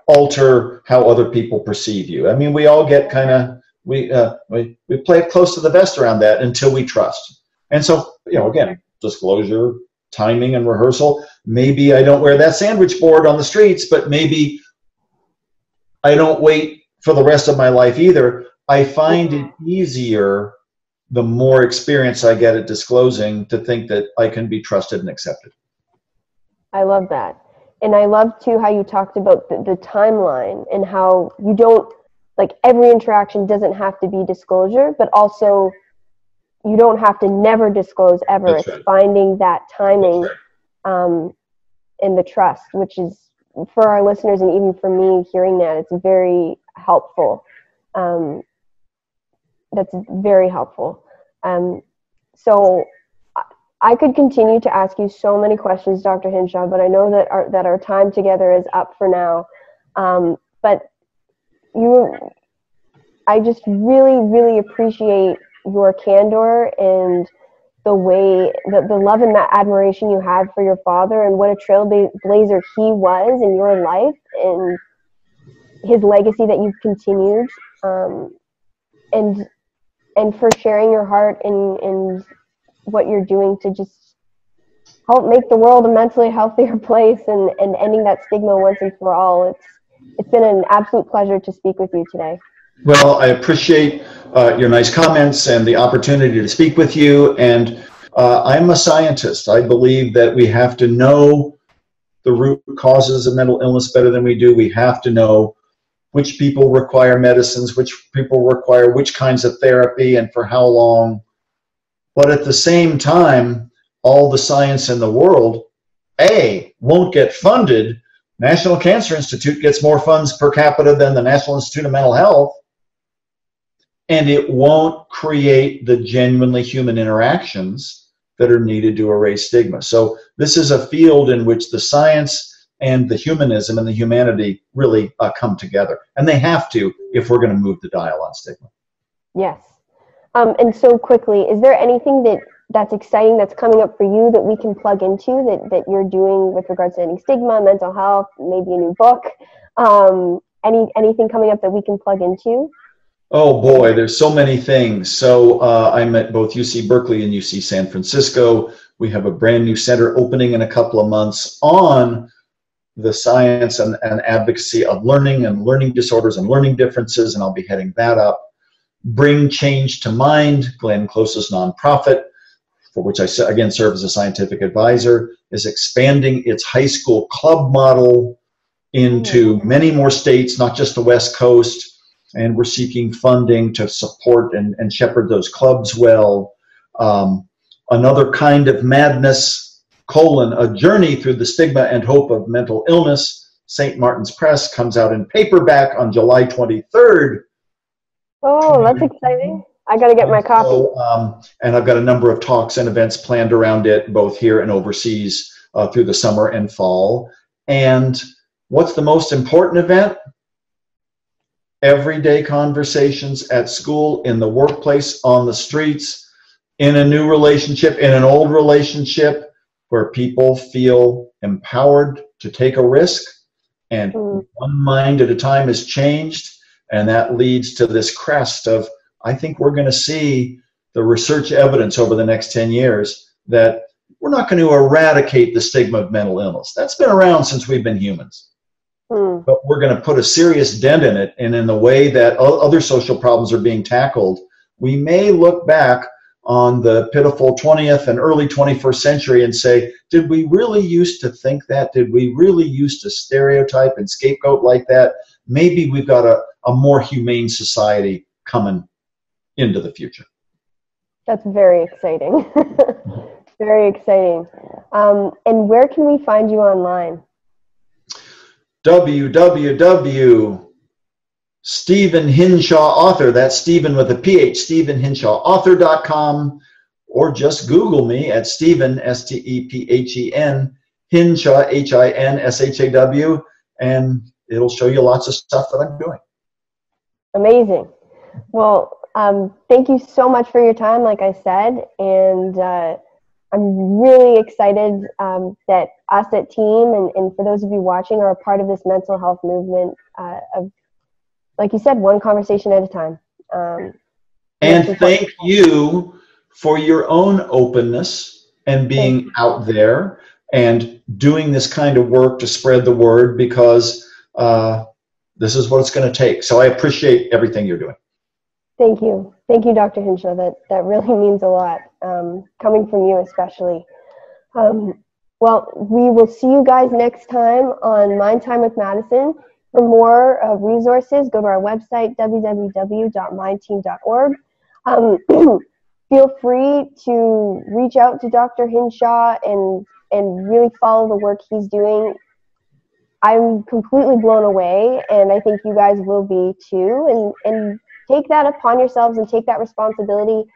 alter how other people perceive you. I mean, we all get kind of, we play it close to the vest around that until we trust. And so, again, disclosure, timing and rehearsal. Maybe I don't wear that sandwich board on the streets, but maybe I don't wait for the rest of my life either. I find it easier the more experience I get at disclosing to think that I can be trusted and accepted. I love that. And I love too how you talked about the timeline and how you don't, like, every interaction doesn't have to be disclosure, but also you don't have to never disclose ever. That's it's right. finding that timing and the trust, which is, for our listeners and even for me hearing that, it's very helpful. That's very helpful. So I could continue to ask you so many questions, Dr. Hinshaw, but I know that our time together is up for now. But I just really, really appreciate your candor and the way, the love and that admiration you had for your father and what a trailblazer he was in your life. And his legacy that you've continued, and for sharing your heart in what you're doing to just help make the world a mentally healthier place, and ending that stigma once and for all. It's been an absolute pleasure to speak with you today. Well, I appreciate your nice comments and the opportunity to speak with you. And I'm a scientist. I believe that we have to know the root causes of mental illness better than we do. We have to know which people require medicines, which people require which kinds of therapy, and for how long. But at the same time, all the science in the world, won't get funded. National Cancer Institute gets more funds per capita than the National Institute of Mental Health, and it won't create the genuinely human interactions that are needed to erase stigma. So this is a field in which the science and the humanism and the humanity really come together, and they have to if we're going to move the dial on stigma. Yes. And so quickly, is there anything that's exciting that's coming up for you that we can plug into that you're doing with regards to ending stigma, mental health, maybe a new book? Anything coming up that we can plug into? Oh boy, there's so many things. So I'm at both UC Berkeley and UC San Francisco. We have a brand new center opening in a couple of months on the science and advocacy of learning and learning disorders and learning differences, and I'll be heading that up. Bring Change to Mind, Glenn Close's nonprofit, for which I again serve as a scientific advisor, is expanding its high school club model into many more states, not just the West Coast. And we're seeking funding to support and shepherd those clubs well. Another Kind of Madness, a journey through the stigma and hope of mental illness, St. Martin's Press, comes out in paperback on July 23rd. Oh, that's exciting. I got to get my copy. So, and I've got a number of talks and events planned around it, both here and overseas through the summer and fall. And what's the most important event? Everyday conversations at school, in the workplace, on the streets, in a new relationship, in an old relationship, where people feel empowered to take a risk, and one mind at a time is changed. And that leads to this crest of, I think we're going to see the research evidence over the next 10 years that we're not going to eradicate the stigma of mental illness. That's been around since we've been humans. But we're going to put a serious dent in it, and in the way that other social problems are being tackled, we may look back on the pitiful 20th and early 21st century and say, did we really used to think that? Did we really used to stereotype and scapegoat like that? Maybe we've got a more humane society coming into the future. That's very exciting. Very exciting. And where can we find you online? Stephen Hinshaw Author, that's Stephen with a PH, StephenHinshawAuthor.com, or just Google me at Stephen, S-T-E-P-H-E-N, Hinshaw, H-I-N-S-H-A-W, and it'll show you lots of stuff that I'm doing. Amazing. Well, thank you so much for your time, like I said, and I'm really excited that us at Team and for those of you watching are a part of this mental health movement of, like you said, one conversation at a time. And thank you for your own openness and being out there and doing this kind of work to spread the word, because this is what it's going to take. So I appreciate everything you're doing. Thank you. Thank you, Dr. Hinshaw. That really means a lot, coming from you especially. Well, we will see you guys next time on Mind Time with Madison. For more resources, go to our website, www.mindteam.org. Feel free to reach out to Dr. Hinshaw and really follow the work he's doing. I'm completely blown away, and I think you guys will be too. And take that upon yourselves and take that responsibility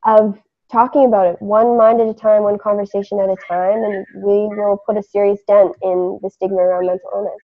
of talking about it one mind at a time, one conversation at a time, and we will put a serious dent in the stigma around mental illness.